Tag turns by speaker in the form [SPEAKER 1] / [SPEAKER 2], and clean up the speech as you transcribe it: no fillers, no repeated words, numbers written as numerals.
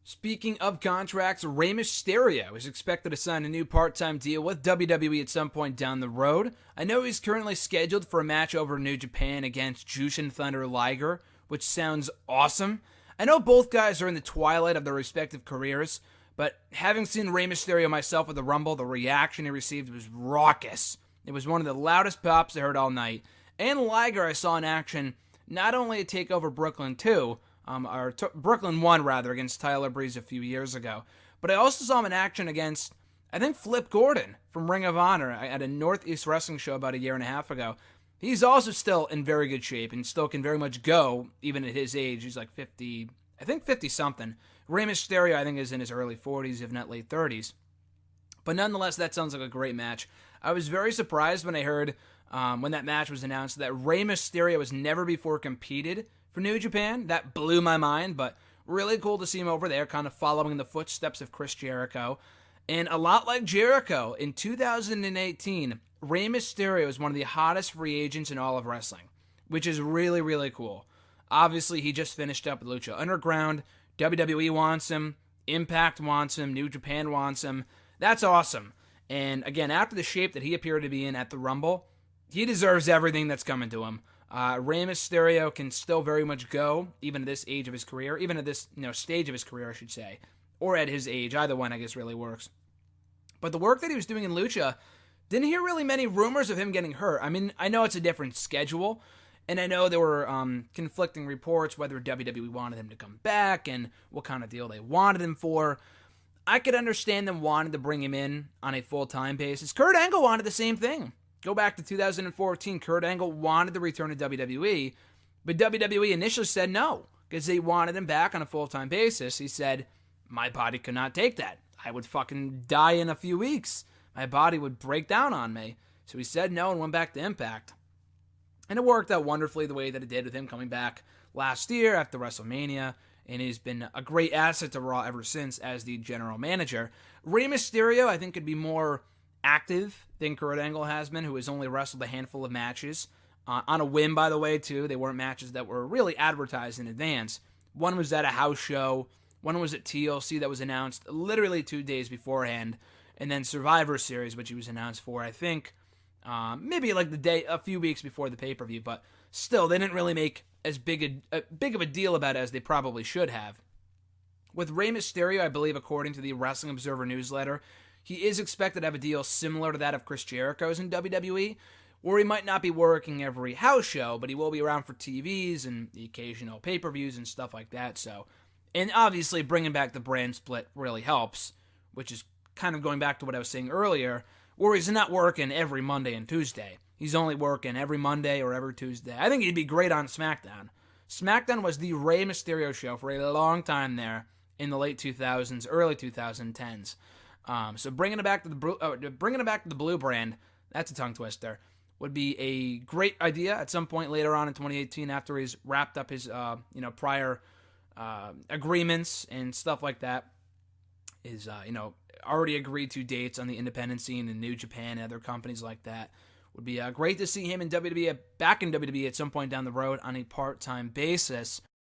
[SPEAKER 1] Speaking of contracts, Rey Mysterio is expected to sign a new part-time deal with WWE at some point down the road. I know he's currently scheduled for a match over in New Japan against Jushin Thunder Liger, which sounds awesome. I know both guys are in the twilight of their respective careers, but having seen Rey Mysterio myself at the Rumble, the reaction he received was raucous. It was one of the loudest pops I heard all night. And Liger I saw in action not only at TakeOver Brooklyn 2, Brooklyn 1 rather, against Tyler Breeze a few years ago, but I also saw him in action against, I think, Flip Gordon from Ring of Honor at a Northeast Wrestling show about a year and a half ago. He's also still in very good shape and still can very much go, even at his age. He's like 50, I think 50-something. Rey Mysterio, I think, is in his early 40s, if not late 30s. But nonetheless, that sounds like a great match. I was very surprised when I heard, when that match was announced, that Rey Mysterio has never before competed for New Japan. That blew my mind, but really cool to see him over there, kind of following in the footsteps of Chris Jericho. And a lot like Jericho, in 2018, Rey Mysterio is one of the hottest free agents in all of wrestling, which is really, really cool. Obviously, he just finished up with Lucha Underground. WWE wants him. Impact wants him. New Japan wants him. That's awesome. And again, after the shape that he appeared to be in at the Rumble, he deserves everything that's coming to him. Rey Mysterio can still very much go, even at this age of his career, even at this stage of his career, I should say, or at his age. Either one, I guess, really works. But the work that he was doing in Lucha, didn't hear really many rumors of him getting hurt. I mean, I know it's a different schedule, and I know there were conflicting reports whether WWE wanted him to come back and what kind of deal they wanted him for. I could understand them wanting to bring him in on a full-time basis. Kurt Angle wanted the same thing. Go back to 2014, Kurt Angle wanted to return to WWE, but WWE initially said no, because they wanted him back on a full-time basis. He said, my body could not take that. I would fucking die in a few weeks. My body would break down on me. So he said no and went back to Impact. And it worked out wonderfully the way that it did with him coming back last year after WrestleMania, and he's been a great asset to Raw ever since as the general manager. Rey Mysterio, I think, could be more active than Kurt Angle has been, who has only wrestled a handful of matches. On a whim, by the way, too. They weren't matches that were really advertised in advance. One was at a house show. One was at TLC that was announced literally 2 days beforehand. And then Survivor Series, which he was announced for, I think, maybe like a few weeks before the pay-per-view. But still, they didn't really make as big of a deal about it as they probably should have. With Rey Mysterio, I believe, according to the Wrestling Observer newsletter, he is expected to have a deal similar to that of Chris Jericho's in WWE, where he might not be working every house show, but he will be around for TVs and the occasional pay-per-views and stuff like that. So, and obviously bringing back the brand split really helps, which is kind of going back to what I was saying earlier, where he's not working every Monday and Tuesday. He's only working every Monday or every Tuesday. I think he'd be great on SmackDown. SmackDown was the Rey Mysterio show for a long time there in the late 2000s, early 2010s. So bringing it back to the Blue brand, that's a tongue twister, would be a great idea at some point later on in 2018 after he's wrapped up his prior agreements and stuff like that. Is already agreed to dates on the independent scene in New Japan and other companies like that. Would be great to see him in WWE, back in WWE at some point down the road on a part-time basis.